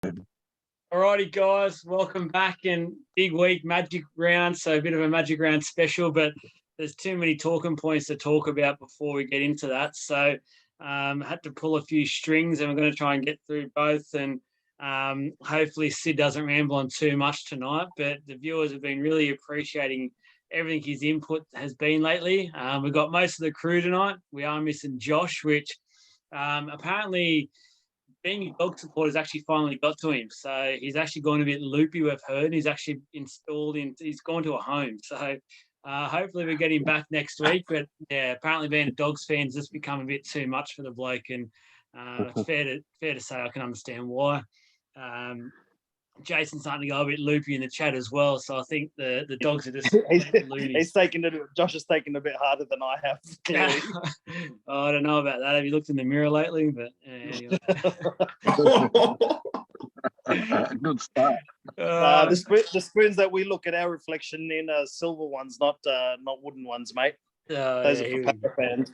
Alrighty, guys, welcome back. And big week, Magic Round. So a bit of a Magic Round special, but there's too many talking points to talk about before we get into that. So had to pull a few strings, and we're going to try and get through both. And hopefully Sid doesn't ramble on too much tonight. But the viewers have been really appreciating everything his input has been lately. We've got most of the crew tonight. We are missing Josh, which apparently being a dog supporter has actually finally got to him. So he's actually gone a bit loopy, we've heard. He's actually he's gone to a home. So hopefully we get him back next week. But yeah, apparently being a Dogs fan has just become a bit too much for the bloke. And it's fair to say I can understand why. Jason's starting to go a bit loopy in the chat as well. So I think the Dogs are just he's taking it. Josh is taking it a bit harder than I have. Yeah. Oh, I don't know about that. Have you looked in the mirror lately? But anyway. Good start. The spoons that we look at our reflection in are silver ones, not wooden ones, mate. Those are for Papa fans.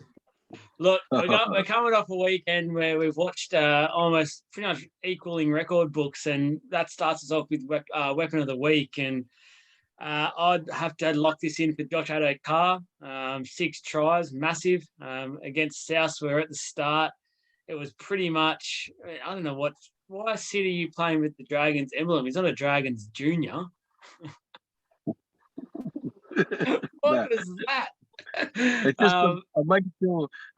Look, we're coming off a weekend where we've watched almost pretty much equaling record books, and that starts us off with Weapon of the Week. And I'd have to lock this in for Josh Addo-Carr. 6 tries, massive, against South. Where at the start, it was pretty much, I don't know why City are you playing with the Dragons emblem? He's not a Dragons junior. What is that? It's just I'll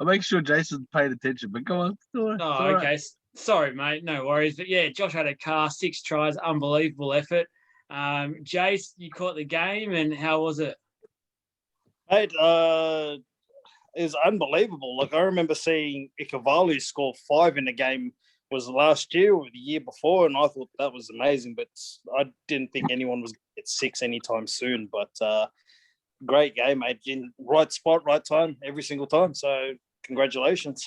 make sure Jason paid attention. But go on. Okay. Right. Sorry, mate. No worries. But yeah, Josh Addo-Carr, 6 tries, unbelievable effort. Jace, you caught the game, and how was it? Mate, it was unbelievable. Like, I remember seeing Ikavalu score 5 in a game, was last year or the year before, and I thought that was amazing, but I didn't think anyone was going to get 6 anytime soon. But great game, mate. In right spot, right time, every single time. So congratulations.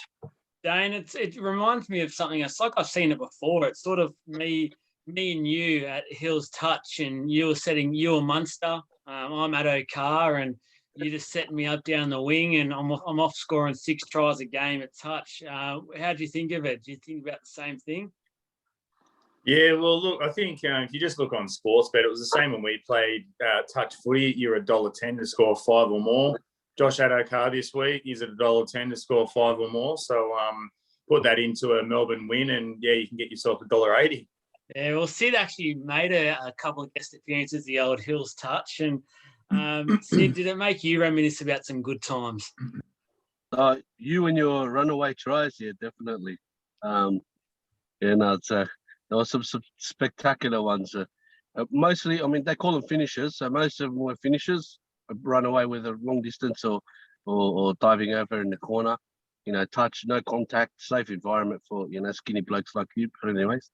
Dane, it reminds me of something. It's like I've seen it before. It's sort of me and you at Hills Touch, and you were Munster. I'm Addo-Carr, and you just setting me up down the wing, and I'm off scoring 6 tries a game at Touch. How do you think of it? Do you think about the same thing? Yeah, well, look, I think if you just look on Sportsbet, it was the same when we played touch footy. You're $1.10 to score 5 or more. Josh Addo-Carr this week is at $1.10 to score 5 or more. So put that into a Melbourne win, and yeah, you can get yourself $1.80. Yeah, well, Sid actually made a couple of guest appearances, the old Hills Touch, and Sid, did it make you reminisce about some good times? You and your runaway tries, yeah, definitely. There were some spectacular ones. Mostly, I mean, they call them finishers, so most of them were finishers. Run away with a long distance or diving over in the corner. Touch, no contact, safe environment for skinny blokes like you. But anyways.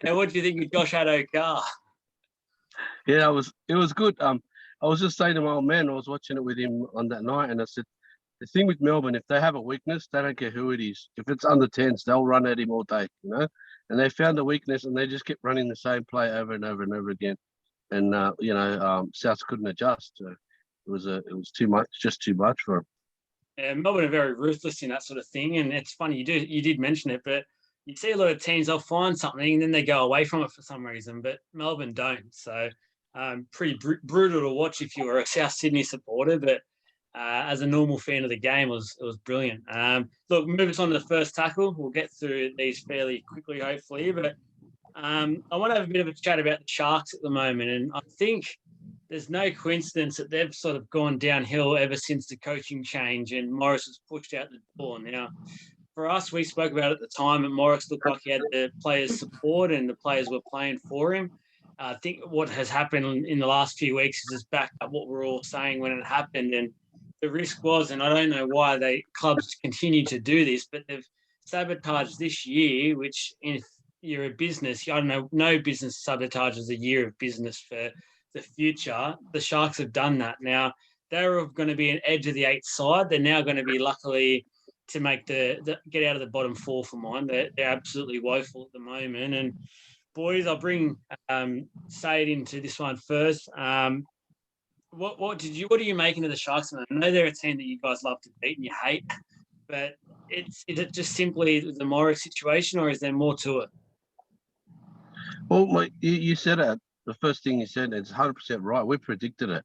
And what do you think of Josh Addo-Carr? Yeah, it was good. I was just saying to my old man, I was watching it with him on that night, and I said, the thing with Melbourne, if they have a weakness, they don't care who it is. If it's under 10s, they'll run at him all day, And they found the weakness, and they just kept running the same play over and over and over again. And South couldn't adjust. So it was too much, just too much for them. Yeah, Melbourne are very ruthless in that sort of thing, and it's funny you did mention it, but you see a lot of teams, they'll find something and then they go away from it for some reason, but Melbourne don't. So pretty brutal to watch if you were a South Sydney supporter, but as a normal fan of the game, it was brilliant. Look, move us on to the first tackle. We'll get through these fairly quickly, hopefully, but I want to have a bit of a chat about the Sharks at the moment, and I think there's no coincidence that they've sort of gone downhill ever since the coaching change and Morris was pushed out the door. Now, for us, we spoke about it at the time, and Morris looked like he had the players' support and the players were playing for him. I think what has happened in the last few weeks is just backed up what we're all saying when it happened. And the risk was, and I don't know why clubs continue to do this, but they've sabotaged this year, which if you're a business, I don't know, no business sabotages a year of business for the future. The Sharks have done that. Now, they're going to be an edge of the 8th side. They're now going to be luckily to make the get out of the bottom 4 for mine. They're absolutely woeful at the moment. And boys, I'll bring Said into this one first. What are you making of the Sharks? I know they're a team that you guys love to beat and you hate. But is it just simply the Morris situation, or is there more to it? Well, mate, you said it. The first thing you said, it's 100% right. We predicted it.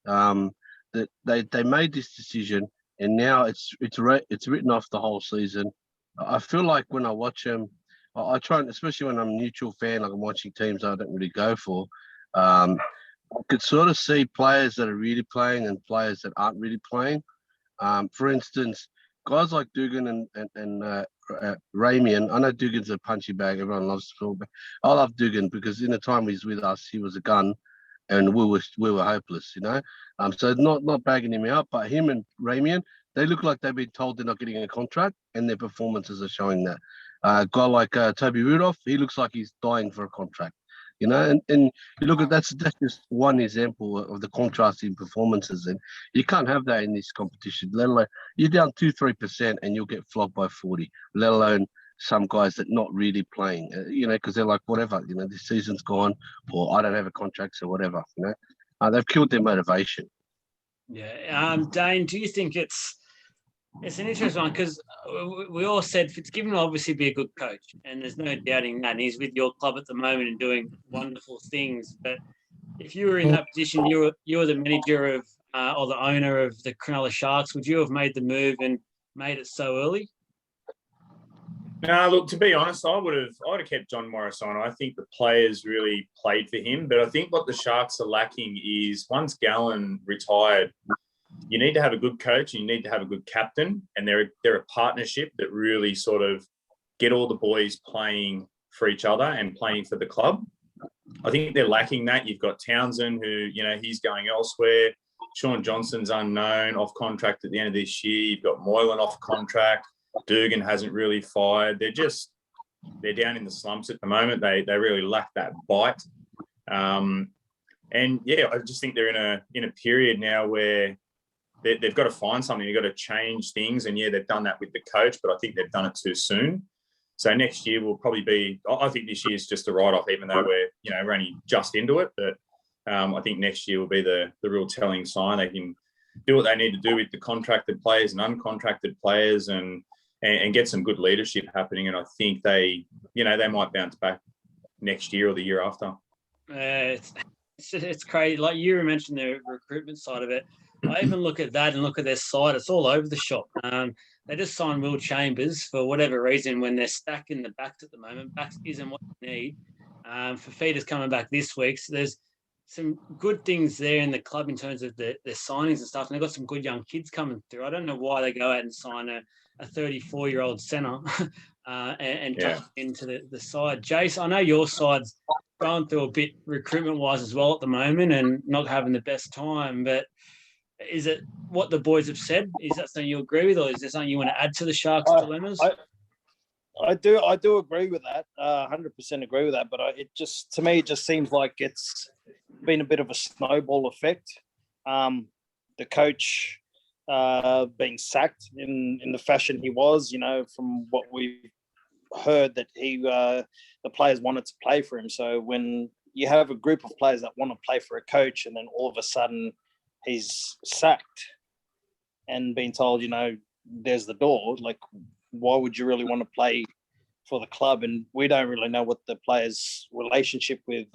That they made this decision, and now it's written off the whole season. I feel like when I watch them, I try, and especially when I'm a neutral fan, like I'm watching teams I don't really go for. I could sort of see players that are really playing and players that aren't really playing. For instance, guys like Dugan and Ramian. I know Dugan's a punchy bag. Everyone loves to talk, but I love Dugan because in the time he's with us, he was a gun, and we were hopeless. So not bagging him out, but him and Ramian, they look like they've been told they're not getting a contract, and their performances are showing that. A guy like Toby Rudolph, he looks like he's dying for a contract. And you look at that's just one example of the contrast in performances, and you can't have that in this competition. Let alone you're down 2-3% and you'll get flogged by 40. Let alone some guys that not really playing, because they're like whatever, this season's gone, or I don't have a contract, so whatever. They've killed their motivation. Yeah, Dane, do you think it's an interesting one because we all said Fitzgibbon will obviously be a good coach, and there's no doubting that. And he's with your club at the moment and doing wonderful things. But if you were in that position, you were the manager of or the owner of the Cronulla Sharks, would you have made the move and made it so early? No, look, to be honest, I'd have kept John Morris on. I think the players really played for him, but I think what the Sharks are lacking is once Gallen retired, you need to have a good coach and you need to have a good captain, and they're a partnership that really sort of get all the boys playing for each other and playing for the club. I think they're lacking that. You've got Townsend who, he's going elsewhere. Sean Johnson's unknown, off contract at the end of this year. You've got Moylan off contract. Dugan hasn't really fired. They're down in the slumps at the moment. They really lack that bite. And yeah, I just think they're in a period now where they've got to find something. They've got to change things. And yeah, they've done that with the coach, but I think they've done it too soon. So next year will probably be, I think this year's just a write-off, even though we're only just into it. But I think next year will be the real telling sign. They can do what they need to do with the contracted players and uncontracted players and get some good leadership happening. And I think they might bounce back next year or the year after. It's crazy. Like you mentioned the recruitment side of it. I even look at that and look at their side. It's all over the shop. They just signed Will Chambers for whatever reason when they're stacked in the backs at the moment. Backs isn't what they need. Fafita's coming back this week. So there's some good things there in the club in terms of their signings and stuff. And they've got some good young kids coming through. I don't know why they go out and sign a 34-year-old centre and tuck into the side. Jace, I know your side's going through a bit recruitment-wise as well at the moment and not having the best time, but is it what the boys have said? Is that something you agree with, or is there something you want to add to the Sharks' dilemmas? I do agree with that. 100% agree with that. But to me, it just seems like it's been a bit of a snowball effect. The coach being sacked in the fashion he was, from what we've heard that the players wanted to play for him. So when you have a group of players that want to play for a coach, and then all of a sudden he's sacked and being told, there's the door, like, why would you really want to play for the club? And we don't really know what the players' relationship with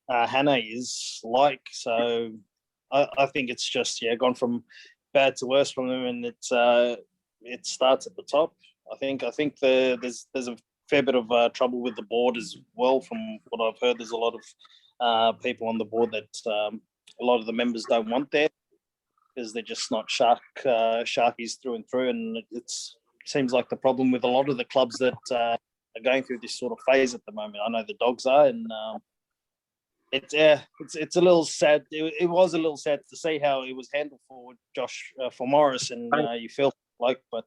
Hannah is like. So I think it's just, gone from bad to worse from them, and it starts at the top. I think there's a fair bit of trouble with the board as well. From what I've heard, there's a lot of people on the board that a lot of the members don't want there because they're just not Sharkies through and through. And it seems like the problem with a lot of the clubs that are going through this sort of phase at the moment. I know the Dogs are, and it's a little sad. It was a little sad to see how it was handled for Morris, and you feel but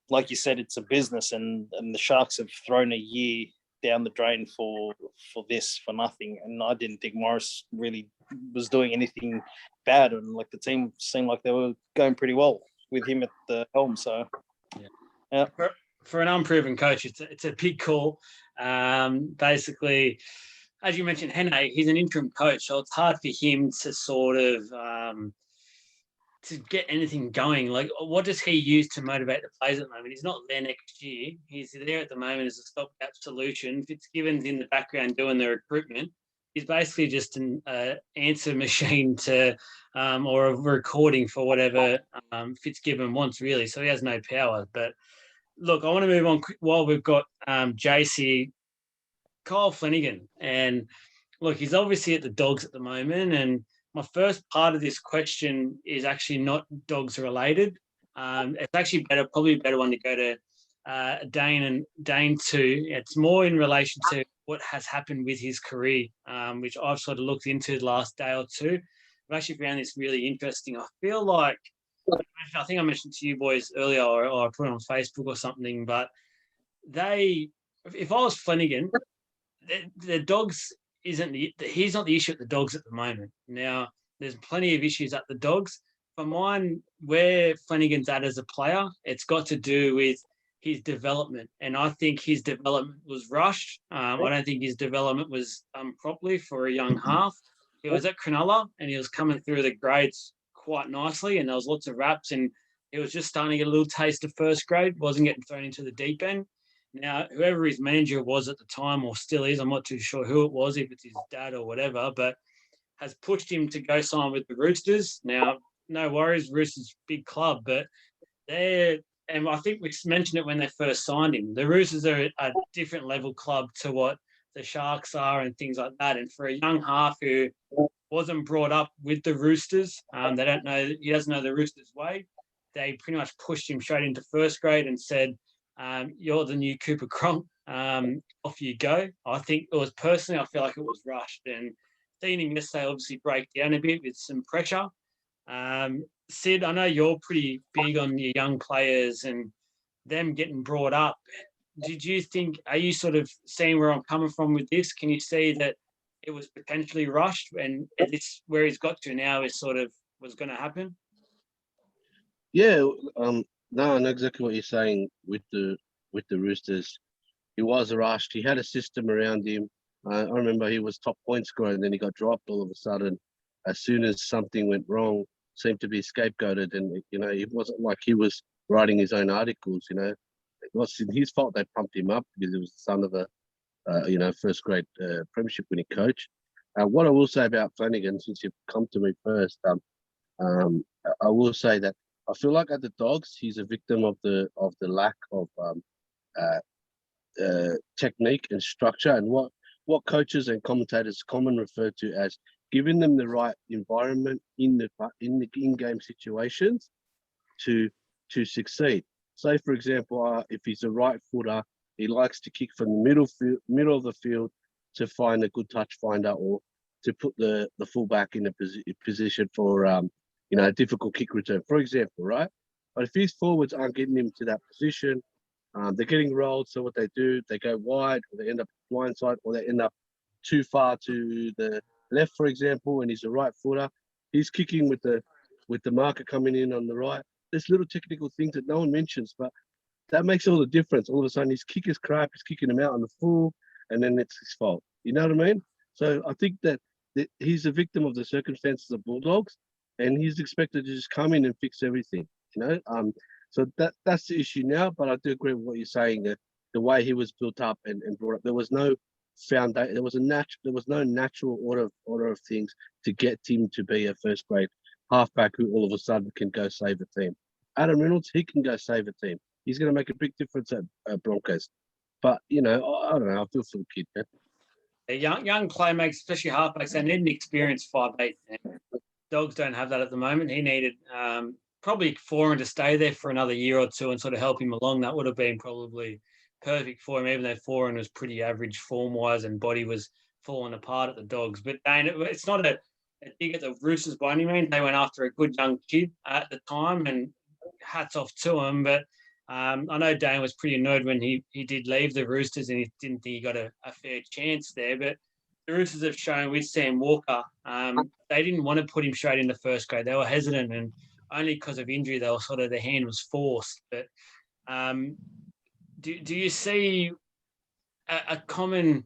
like you said, it's a business, and the Sharks have thrown a year down the drain for nothing. And I didn't think Morris really was doing anything bad, and like the team seemed like they were going pretty well with him at the helm. So yeah. For an unproven coach, it's a big call. Basically, as you mentioned, Henne, he's an interim coach, so it's hard for him to sort of to get anything going? Like, what does he use to motivate the players at the moment? He's not there next year. He's there at the moment as a stopgap solution. Fitzgibbon's in the background doing the recruitment. He's basically just an answer machine to or a recording for whatever Fitzgibbon wants, really. So he has no power. But look, I want to move on while we've got JC, Kyle Flanagan. And look, he's obviously at the Dogs at the moment. And my first part of this question is actually not Dogs related. It's actually probably a better one to go to Dane and Dane too. It's more in relation to what has happened with his career, which I've sort of looked into the last day or two. I've actually found this really interesting. I feel like, I think I mentioned to you boys earlier, or I put it on Facebook or something, but if I was Flanagan, the Dogs he's not the issue at the Dogs at the moment. Now, there's plenty of issues at the Dogs. For mine, where Flanagan's at as a player, it's got to do with his development. And I think his development was rushed. I don't think his development was done properly for a young half. He was at Cronulla and he was coming through the grades quite nicely, and there was lots of raps, and he was just starting to get a little taste of first grade, wasn't getting thrown into the deep end. Now, whoever his manager was at the time, or still is, I'm not too sure who it was, if it's his dad or whatever, but has pushed him to go sign with the Roosters. Now, no worries, Roosters big club, but and I think we mentioned it when they first signed him. The Roosters are a different level club to what the Sharks are and things like that. And for a young half who wasn't brought up with the Roosters, he doesn't know the Roosters way. They pretty much pushed him straight into first grade and said, you're the new Cooper Cronk. Off you go. I think I feel like it was rushed. And seeing him yesterday obviously break down a bit with some pressure. Sid, I know you're pretty big on your young players and them getting brought up. Are you sort of seeing where I'm coming from with this? Can you see that it was potentially rushed and this where he's got to now is sort of was going to happen? Yeah, no, I know exactly what you're saying with the Roosters. He was rushed. He had a system around him. I remember he was top point scorer, and then he got dropped all of a sudden. As soon as something went wrong, seemed to be scapegoated, and it wasn't like he was writing his own articles. It wasn't his fault they pumped him up because he was the son of a first grade premiership winning coach. What I will say about Flanagan, since you've come to me first, I will say that I feel like at the Dogs, he's a victim of the lack of technique and structure, and what coaches and commentators commonly refer to as giving them the right environment in the in-game situations to succeed. Say, for example, if he's a right footer, he likes to kick from the middle of the field to find a good touch finder, or to put the fullback in a position for a difficult kick return, for example, right? But if his forwards aren't getting him to that position, they're getting rolled. So what they do, they go wide, or they end up blindside, or they end up too far to the left, for example, and he's a right footer. He's kicking with the marker coming in on the right. There's little technical things that no one mentions, but that makes all the difference. All of a sudden, his kick is crap. He's kicking him out on the full, and then it's his fault. You know what I mean? So I think that he's a victim of the circumstances of Bulldogs, and he's expected to just come in and fix everything. So that's the issue now. But I do agree with what you're saying. That the way he was built up and brought up, there was no foundation. There was no natural order of things to get him to be a first grade halfback who all of a sudden can go save a team. Adam Reynolds, he can go save a team. He's going to make a big difference at Broncos. But I don't know. I feel for the kid, man. Young playmakers, especially halfbacks, they need an experienced 5'8". Dogs don't have that at the moment. He needed probably Foran to stay there for another year or two and sort of help him along. That would have been probably perfect for him, even though Foran was pretty average form-wise and body was falling apart at the Dogs. But Dane, it's not a dig at the Roosters by any means. They went after a good young kid at the time, and hats off to him. But I know Dane was pretty annoyed when he did leave the Roosters and he didn't think he got a fair chance there. But the Roosters have shown with Sam Walker, they didn't want to put him straight into first grade. They were hesitant, and only because of injury, they were sort of, their hand was forced. But do you see a common?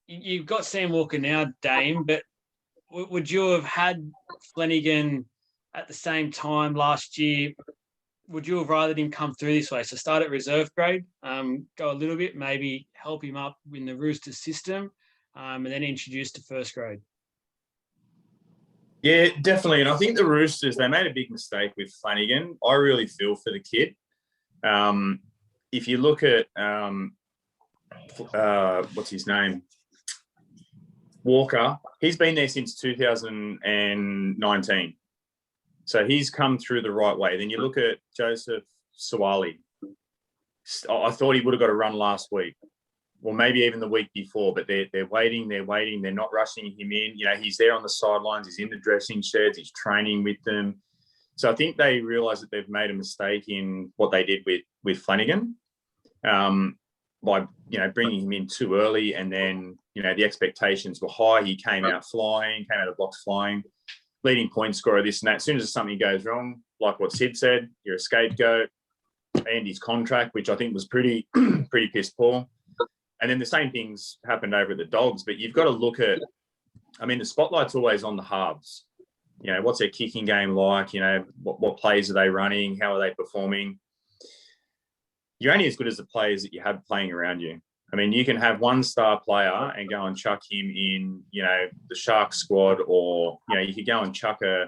You've got Sam Walker now, Dame, but would you have had Flanagan at the same time last year, would you have rather him come through this way? So start at reserve grade, go a little bit, maybe help him up in the Roosters system, and then introduce to first grade. Yeah, definitely. And I think the Roosters, they made a big mistake with Flanagan. I really feel for the kid. If you look at, what's his name? Walker, he's been there since 2019. So he's come through the right way. Then you look at Joseph Suwali. I thought he would have got a run last week, or maybe even the week before, but they're waiting. They're not rushing him in. You know, he's there on the sidelines. He's in the dressing sheds. He's training with them. So I think they realise that they've made a mistake in what they did with Flanagan by, you know, bringing him in too early. And then, you know, the expectations were high. He came out of blocks flying, leading point scorer, this and that. As soon as something goes wrong, like what Sid said, you're a scapegoat. Andy's contract, which I think was pretty piss poor. And then the same things happened over at the Dogs. But you've got to look at, I mean, the spotlight's always on the halves. You know, what's their kicking game like? You know, what plays are they running? How are they performing? You're only as good as the players that you have playing around you. I mean, you can have one star player and go and chuck him in, you know, the Sharks squad, or, you know, you could go and chuck a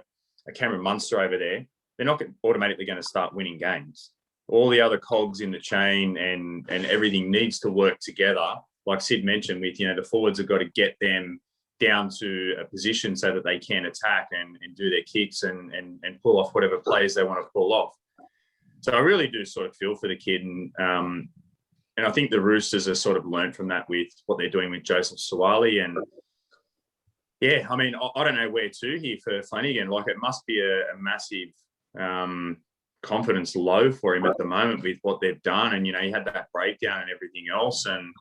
Cameron Munster over there. They're not automatically going to start winning games. All the other cogs in the chain and everything needs to work together. Like Sid mentioned, with, you know, the forwards have got to get them down to a position so that they can attack and do their kicks and pull off whatever plays they want to pull off. So I really do sort of feel for the kid. And I think the Roosters have sort of learned from that with what they're doing with Joseph Suwali. And yeah, I mean, I don't know where to here for Flanagan. Like, it must be a massive confidence low for him at the moment with what they've done. And, you know, he had that breakdown and everything else. And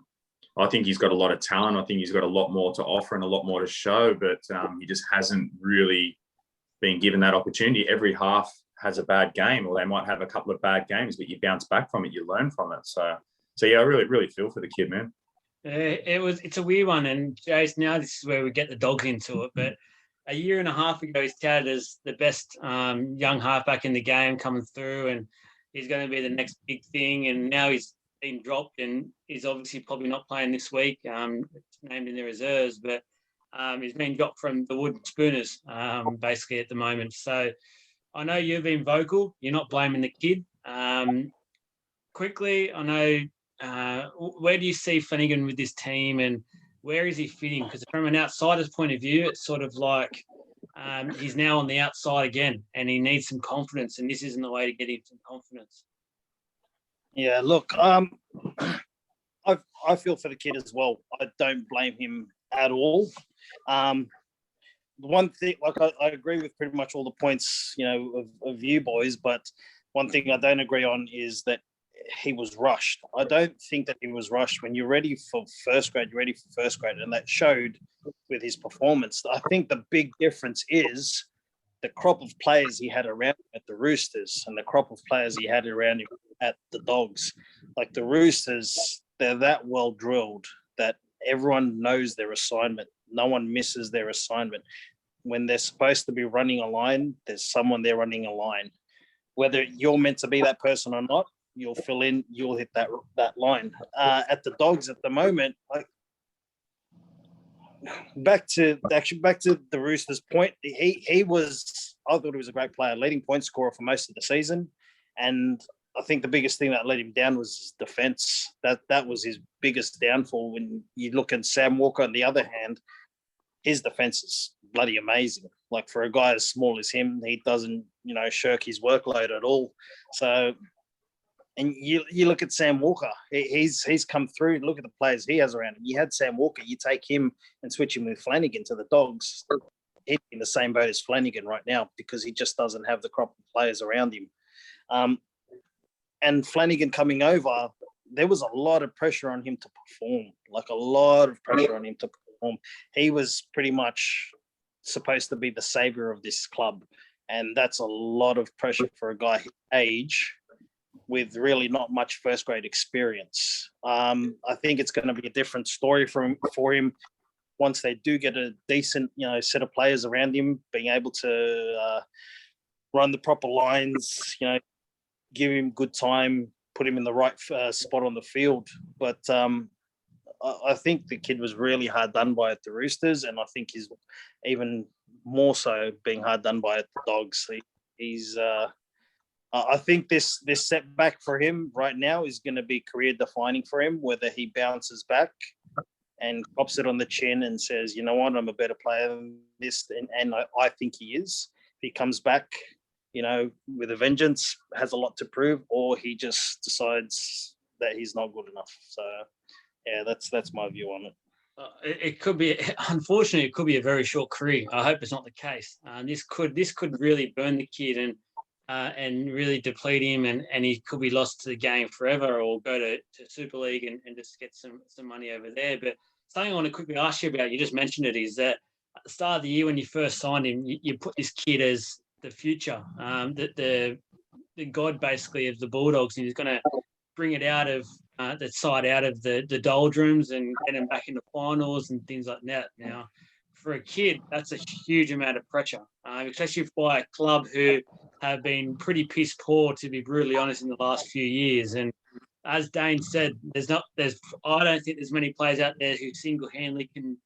I think he's got a lot of talent. I think he's got a lot more to offer and a lot more to show, but he just hasn't really been given that opportunity. Every half has a bad game, or they might have a couple of bad games, but you bounce back from it, you learn from it. So yeah, I really feel for the kid, man. It's a weird one. And Jace, now this is where we get the Dogs into it, but a year and a half ago, he's touted as the best young halfback in the game coming through, and he's going to be the next big thing. And now he's been dropped, and he's obviously probably not playing this week. It's named in the reserves, but he's been dropped from the Wooden Spooners basically at the moment. So I know you've been vocal. You're not blaming the kid. Quickly, I know, where do you see Flanagan with this team, and where is he fitting? Because from an outsider's point of view, it's sort of like he's now on the outside again, and he needs some confidence, and this isn't the way to get him some confidence. Yeah, look, I feel for the kid as well. I don't blame him at all. One thing, like, I agree with pretty much all the points, you know, of you boys, but one thing I don't agree on is that he was rushed. I don't think that he was rushed. When you're ready for first grade, you're ready for first grade, and that showed with his performance. I think the big difference is the crop of players he had around him at the Roosters and the crop of players he had around him at the Dogs. Like, the Roosters, they're that well drilled that everyone knows their assignment. No one misses their assignment. When they're supposed to be running a line, there's someone there running a line. Whether you're meant to be that person or not, you'll fill in, you'll hit that line. At the Dogs at the moment, like, back to the Roosters' point, he was, I thought he was a great player, leading point scorer for most of the season. And I think the biggest thing that let him down was his defense. That was his biggest downfall. When you look at Sam Walker, on the other hand, his defense is bloody amazing. Like, for a guy as small as him, he doesn't, you know, shirk his workload at all. So, and you look at Sam Walker, he's come through. Look at the players he has around him. You had Sam Walker, you take him and switch him with Flanagan to the Dogs, he'd be in the same boat as Flanagan right now, because he just doesn't have the crop of players around him. And Flanagan coming over, there was a lot of pressure on him to perform, like a lot of pressure on him to perform. He was pretty much supposed to be the savior of this club. And that's a lot of pressure for a guy his age with really not much first grade experience. I think it's going to be a different story for him once they do get a decent, you know, set of players around him, being able to run the proper lines, give him good time, put him in the right spot on the field. But I think the kid was really hard done by at the Roosters, and I think he's even more so being hard done by at the Dogs. I think this setback for him right now is going to be career defining for him, whether he bounces back and pops it on the chin and says, you know what, I'm a better player than this, and I think he is. If he comes back, with a vengeance, has a lot to prove, or he just decides that he's not good enough. So, yeah, that's my view on it. It could be, unfortunately, it could be a very short career. I hope it's not the case. This could really burn the kid and really deplete him, and he could be lost to the game forever, or go to Super League and just get some money over there. But something I want to quickly ask you about, you just mentioned it, is that at the start of the year when you first signed him, you put this kid as the future, the god basically of the Bulldogs, and he's going to bring it out of the side out of the doldrums and get him back into finals and things like that. Now, for a kid, that's a huge amount of pressure, especially by a club who have been pretty piss poor, to be brutally honest, in the last few years. And as Dane said, I don't think there's many players out there who single-handedly can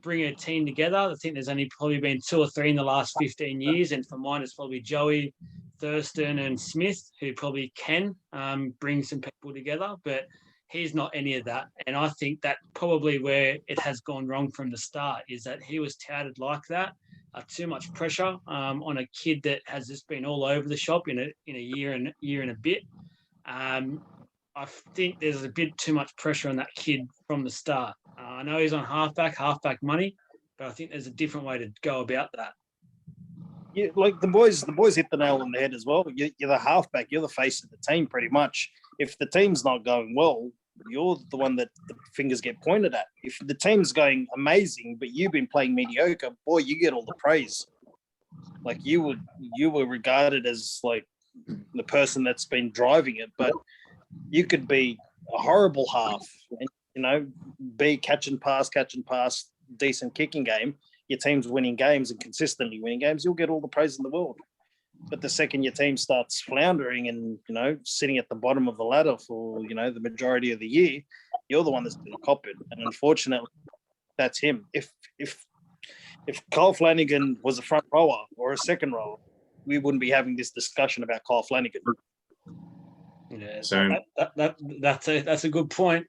bring a team together. I think there's only probably been 2 or 3 in the last 15 years, and for mine, it's probably Joey, Thurston, and Smith, who probably can bring some people together, but he's not any of that. And I think that probably where it has gone wrong from the start is that he was touted like that. Too much pressure on a kid that has just been all over the shop in a year and a bit. I think there's a bit too much pressure on that kid from the start. I know he's on halfback money, but I think there's a different way to go about that. Yeah, like the boys hit the nail on the head as well. You're the halfback, you're the face of the team pretty much. If the team's not going well, you're the one that the fingers get pointed at. If the team's going amazing, but you've been playing mediocre, boy, you get all the praise. Like you were regarded as like the person that's been driving it, but you could be a horrible half and, be catch and pass, decent kicking game. Your team's winning games and consistently winning games, you'll get all the praise in the world. But the second your team starts floundering and, sitting at the bottom of the ladder for, the majority of the year, you're the one that's going to cop it. And unfortunately, that's him. If Kyle Flanagan was a front rower or a second rower, we wouldn't be having this discussion about Kyle Flanagan. Yeah, so that's a good point.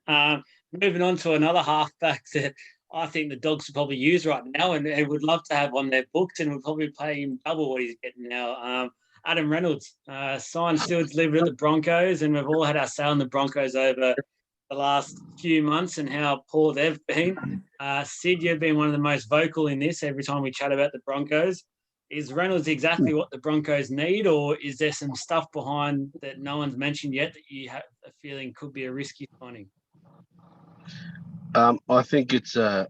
Moving on to another halfback that I think the Dogs would probably use right now, and they would love to have on their books, and would probably pay him double what he's getting now. Adam Reynolds, signed, sealed, delivered at the Broncos, and we've all had our say on the Broncos over the last few months and how poor they've been. Sid, you've been one of the most vocal in this every time we chat about the Broncos. Is Reynolds exactly what the Broncos need, or is there some stuff behind that no one's mentioned yet that you have a feeling could be a risky signing? I think it's a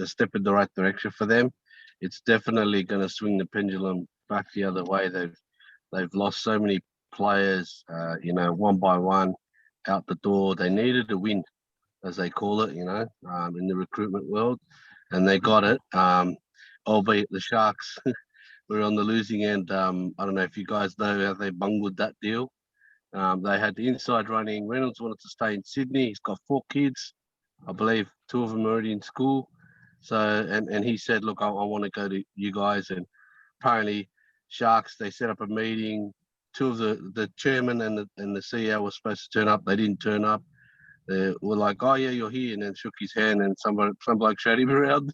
step in the right direction for them. It's definitely going to swing the pendulum back the other way. They've lost so many players, one by one out the door. They needed a win, as they call it, in the recruitment world, and they got it. Albeit the Sharks were on the losing end. I don't know if you guys know how they bungled that deal. They had the inside running. Reynolds wanted to stay in Sydney. He's got 4 kids. I believe 2 of them are already in school. So, and he said, look, I want to go to you guys. And apparently Sharks, they set up a meeting. 2 of the chairman and the CEO were supposed to turn up. They didn't turn up. They were like, oh, yeah, you're here. And then shook his hand, and some bloke showed him around.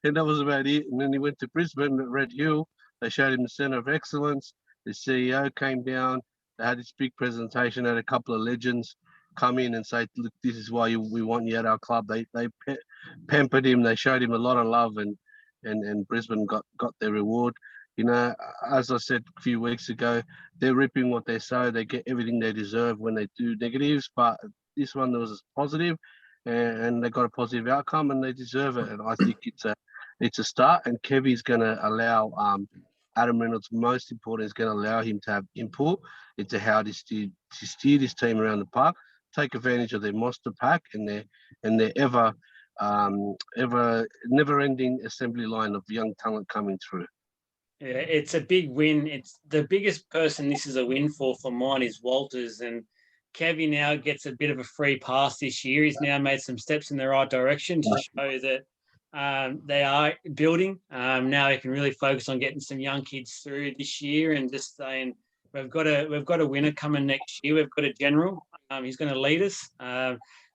And that was about it. And then he went to Brisbane at Red Hill. They showed him the Centre of Excellence. The CEO came down. They had this big presentation, had a couple of legends come in and say, look, this is why we want you at our club. They pampered him. They showed him a lot of love, and Brisbane got their reward. As I said a few weeks ago, they're reaping what they sow. They get everything they deserve when they do negatives, but this one was positive, and they got a positive outcome, and they deserve it. And I think it's a start. And Kevy's going to allow Adam Reynolds, most important, is going to allow him to have input into how to steer this team around the park, take advantage of their monster pack and their ever never-ending assembly line of young talent coming through. Yeah, it's a big win. It's the biggest person this is a win for mine is Walters, and Kevy now gets a bit of a free pass this year. He's now made some steps in the right direction to show that they are building. Now he can really focus on getting some young kids through this year and just saying we've got a winner coming next year. We've got a general. He's going to lead us.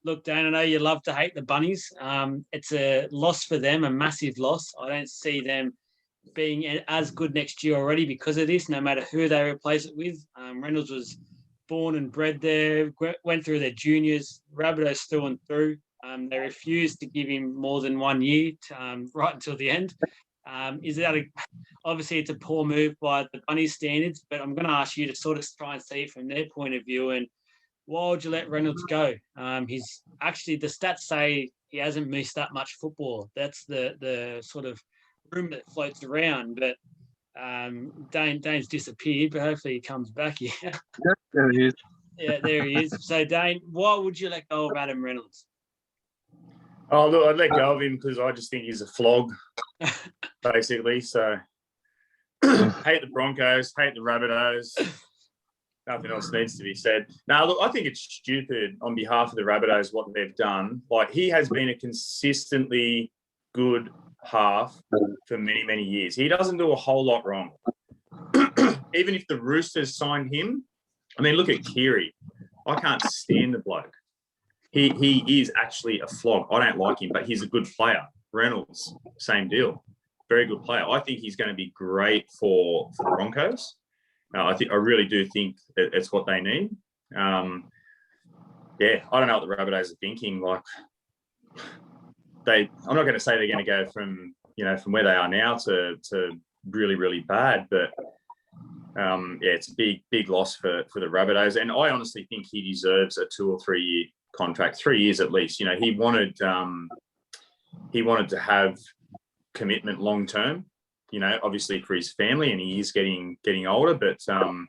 Look, Dan, I know you love to hate the Bunnies. It's a loss for them, a massive loss. I don't see them being as good next year already because of this, no matter who they replace it with. Reynolds was born and bred there, went through their juniors, Rabbitohs through and through. They refused to give him more than 1 year right until the end. Obviously it's a poor move by the Bunnies standards, but I'm going to ask you to sort of try and see it from their point of view. And why would you let Reynolds go? He's actually, the stats say he hasn't missed that much football. That's the sort of room that floats around, but Dane's disappeared, but hopefully he comes back here. Yeah, there he is. Yeah, there he is. So Dane, why would you let go of Adam Reynolds? Oh, look, I'd let go of him because I just think he's a flog, basically. So hate the Broncos, hate the Rabbitohs. Nothing else needs to be said. Now, look, I think it's stupid on behalf of the Rabbitohs what they've done. Like, he has been a consistently good half for many, many years. He doesn't do a whole lot wrong. Even if the Roosters signed him, I mean, look at Keary. I can't stand the bloke. He is actually a flog. I don't like him, but he's a good player. Reynolds, same deal. Very good player. I think he's going to be great for the Broncos. I really do think that it's what they need. I don't know what the Rabbitohs are thinking. Like, I'm not going to say they're going to go from where they are now to really, really bad, but it's a big loss for the Rabbitohs. And I honestly think he deserves a 2 or 3 year contract, 3 years at least. He wanted to have commitment long term. Obviously for his family, and he is getting older. But I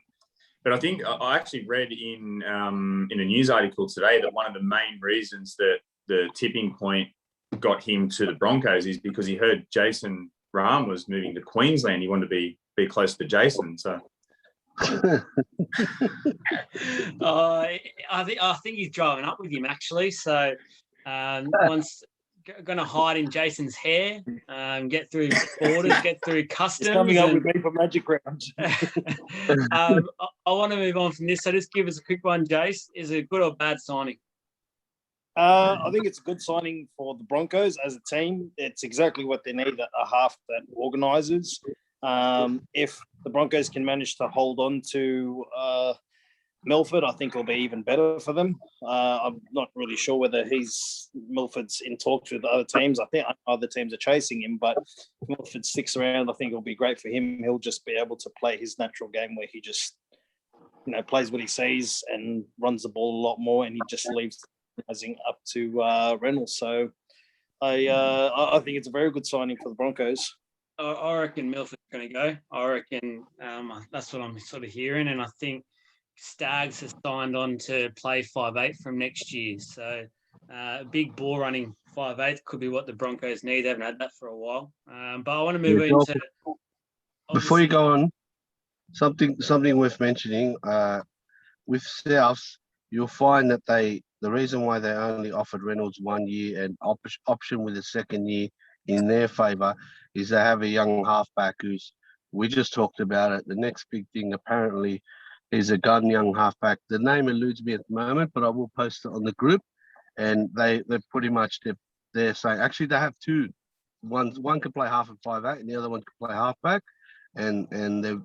think I actually read in a news article today that one of the main reasons that the tipping point got him to the Broncos is because he heard Jason Rahm was moving to Queensland. He wanted to be close to Jason. So I think he's driving up with him actually. So once going to hide in Jason's hair, get through borders, get through customs. He's coming up with me for Magic Round. I want to move on from this. So just give us a quick one, Jace. Is it a good or bad signing? I think it's a good signing for the Broncos as a team. It's exactly what they need, a half that organises. If the Broncos can manage to hold on to Milford, I think it'll be even better for them. I'm not really sure whether Milford's in talks with other teams. I think other teams are chasing him, but if Milford sticks around, I think it'll be great for him. He'll just be able to play his natural game where he just, plays what he sees and runs the ball a lot more, and he just leaves up to Reynolds. So I think it's a very good signing for the Broncos. I reckon Milford's going to go. I reckon that's what I'm sort of hearing, and I think Staggs has signed on to play 5'8" from next year. So big ball running 5'8" could be what the Broncos need. They haven't had that for a while. But I want to move into... Before you go on, something worth mentioning, with Souths, you'll find that the reason why they only offered Reynolds 1 year and option with a second year in their favour is they have a young halfback we just talked about it. The next big thing apparently is a gun young halfback. The name eludes me at the moment, but I will post it on the group. And they're pretty much they're saying actually they have two. One can play half and 5'8", and the other one can play halfback. And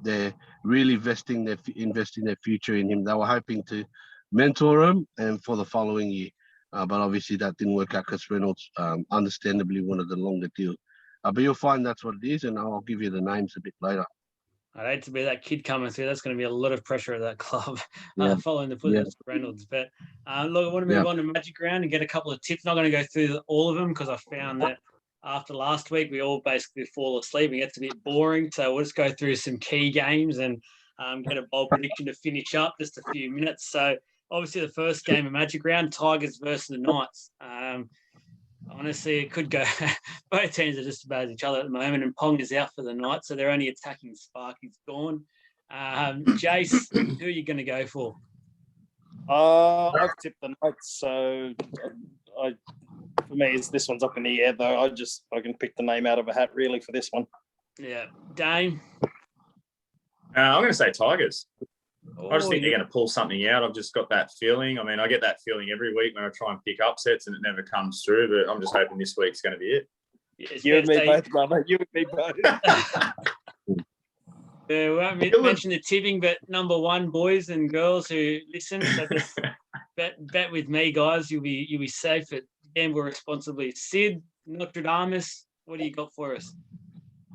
they're really investing their future in him. They were hoping to mentor him and for the following year, but obviously that didn't work out because Reynolds understandably wanted a longer deal. But you'll find that's what it is, and I'll give you the names a bit later. I'd hate to be that kid coming through. That's going to be a lot of pressure at that club following the footsteps of Reynolds. But look, I want to move on to Magic Round and get a couple of tips. Not going to go through all of them because I found that after last week we all basically fall asleep. It gets a bit boring, so we'll just go through some key games and get a bold prediction to finish up. Just a few minutes. So obviously the first game of Magic Round, Tigers versus the Knights. Honestly, it could go. Both teams are just about each other at the moment, and Pong is out for the night, so their only attacking spark is gone. Jace, who are you going to go for? I've tipped the Knights, so for me, this one's up in the air though. I can pick the name out of a hat really for this one. Yeah, Dane. I'm going to say Tigers. I just Oh, think they're going to pull something out. I've just got that feeling. I mean, I get that feeling every week when I try and pick upsets and it never comes through, but I'm just hoping this week's going to be it. it's You and fair me to both, brother. You and me both. Yeah, we won't mention the tipping, but number one, boys and girls who listen, so just bet with me, guys. You'll be safe at gamble responsibly. Sid, Notre Dame, what do you got for us?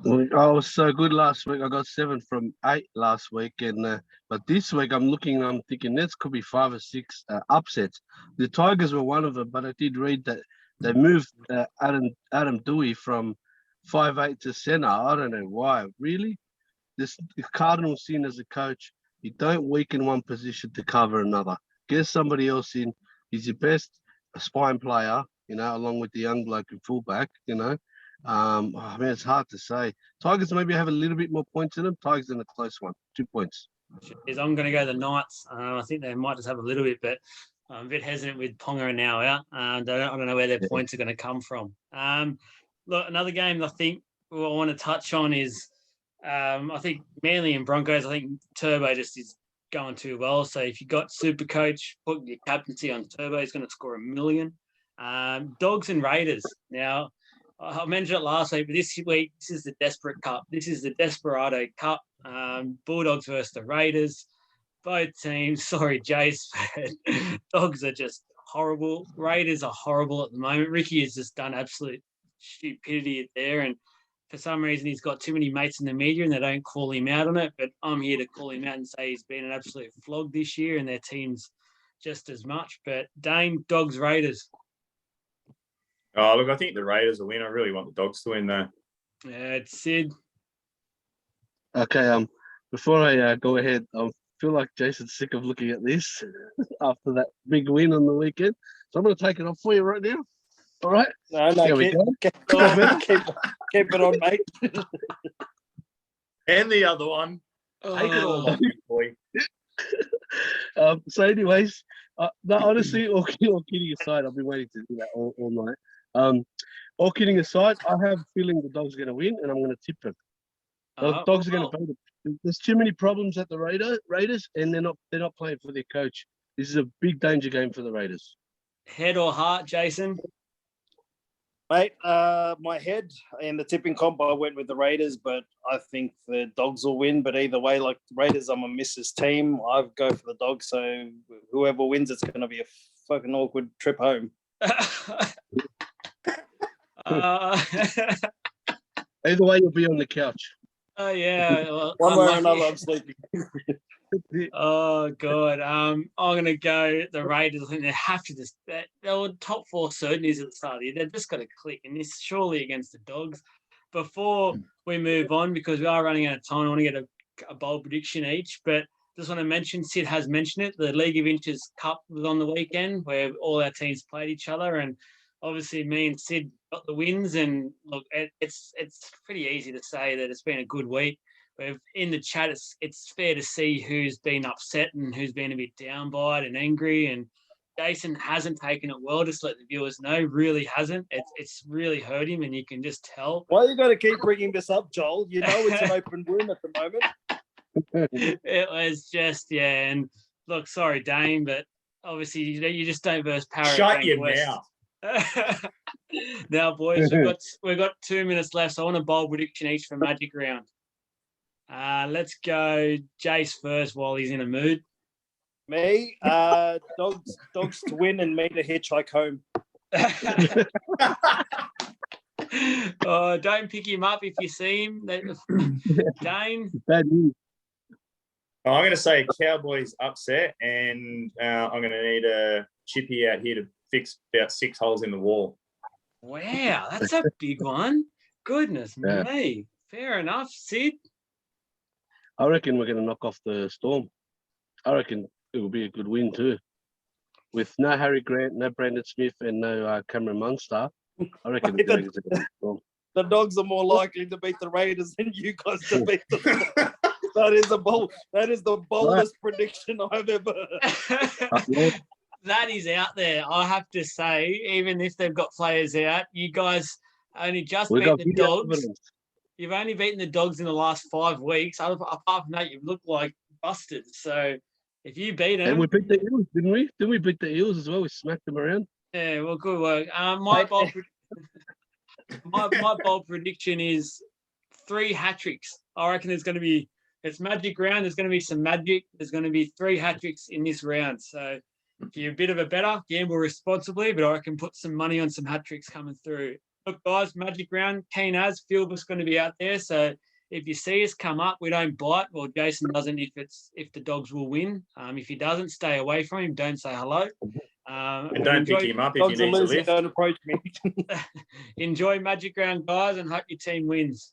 I was so good last week. I got 7 from 8 last week, and but this week I'm thinking this could be 5 or 6 upsets. The Tigers were one of them, but I did read that they moved Adam Dewey from 5'8" to centre. I don't know why. Really, this Cardinals seen as a coach, you don't weaken one position to cover another. Get somebody else in. He's your best spine player, along with the young bloke and fullback, it's hard to say. Tigers maybe have a little bit more points in them. Tigers in a close one, 2 points. I'm going to go the Knights. I think they might just have a little bit, but I'm a bit hesitant with Ponga now out. I don't know where their points are going to come from. Look, another game I think I want to touch on is I think Manly and Broncos. I think Turbo just is going too well. So if you got Super Coach, put your captaincy on Turbo. He's going to score 1 million. Dogs and Raiders. Now, I mentioned it last week, but this week, this is the Desperate Cup. This is the Desperado Cup. Bulldogs versus the Raiders. Both teams, sorry, Jace, but Dogs are just horrible. Raiders are horrible at the moment. Ricky has just done absolute stupidity there. And for some reason, he's got too many mates in the media and they don't call him out on it. But I'm here to call him out and say he's been an absolute flog this year and their team's just as much. But Dane, Dogs, Raiders. Oh, look, I think the Raiders will win. I really want the Dogs to win, though. Yeah, it's Sid. Okay, before I go ahead, I feel like Jason's sick of looking at this after that big win on the weekend. So I'm going to take it off for you right now. All right? No, There we go. Keep it on, mate. And the other one. Take it all off, big boy. So anyways, no, honestly, all kidding aside, I've been waiting to do that all night. All kidding aside, I have a feeling the Dogs are going to win, and I'm going to tip them. The Dogs are going to beat them. There's too many problems at the Raiders, and they're not playing for their coach. This is a big danger game for the Raiders. Head or heart, Jason? Mate, my head in the tipping comp, I went with the Raiders, but I think the Dogs will win. But either way, like Raiders, I'm a missus team. I go for the Dogs. So whoever wins, it's going to be a fucking awkward trip home. Either way, you'll be on the couch. Oh yeah. Well, One way or another, I'm sleeping. Oh god. I'm gonna go the Raiders. I think they have to just they were top 4 certainties at the start of the year. They've just got to click, and this surely against the Dogs. Before we move on, because we are running out of time, I want to get a bold prediction each. But just want to mention, Sid has mentioned it. The League of Inches Cup was on the weekend, where all our teams played each other, and obviously me and Sid got the wins. And look, it's pretty easy to say that it's been a good week. In the chat, it's fair to see who's been upset and who's been a bit down by it and angry. And Jason hasn't taken it well, just let the viewers know, really hasn't. It's really hurt him, and you can just tell. Why you got to keep bringing this up, Joel? You know it's an open room at the moment. It was just, yeah. And look, sorry, Dane, but obviously you just don't verse Parrot. Shut your mouth. Now, boys, we've got 2 minutes left, so I want a bold prediction each for Magic Round. Let's go Jace first while he's in a mood. Me, dogs to win and me to hitchhike home. Oh, don't pick him up if you see him. Dane? Bad news. I'm going to say Cowboys upset, and I'm going to need a chippy out here to fix about 6 holes in the wall. Wow, that's a big one. Goodness me. Fair enough. Sid? I reckon we're going to knock off the Storm. I reckon it will be a good win too. With no Harry Grant, no Brandon Smith, and no Cameron Munster, I reckon the Mate, Dragons are going to be strong. The Dogs are more likely to beat the Raiders than you guys to beat them. That is the boldest prediction I've ever heard. That is out there. I have to say, even if they've got players out, you guys only just We beat got the video Dogs. evidence. You've only beaten the Dogs in the last 5 weeks. Apart from that, you've looked like busted. So if you beat And them, we beat the Eels, didn't we? Didn't we beat the Eels as well? We smacked them around. yeah, well, good work. My bold prediction is 3 hat-tricks. I reckon it's magic round. There's going to be some magic. There's going to be 3 hat-tricks in this round. So if you're a bit of a better, gamble responsibly, but I can put some money on some hat-tricks coming through. Look, guys, magic round, keen as, Philbus going to be out there. So if you see us come up, we don't bite. Well, Jason doesn't if the Dogs will win. If he doesn't, stay away from him. Don't say hello. And don't pick him up if Dogs you are need to losing. lift. Don't approach me. Enjoy magic round, guys, and hope your team wins.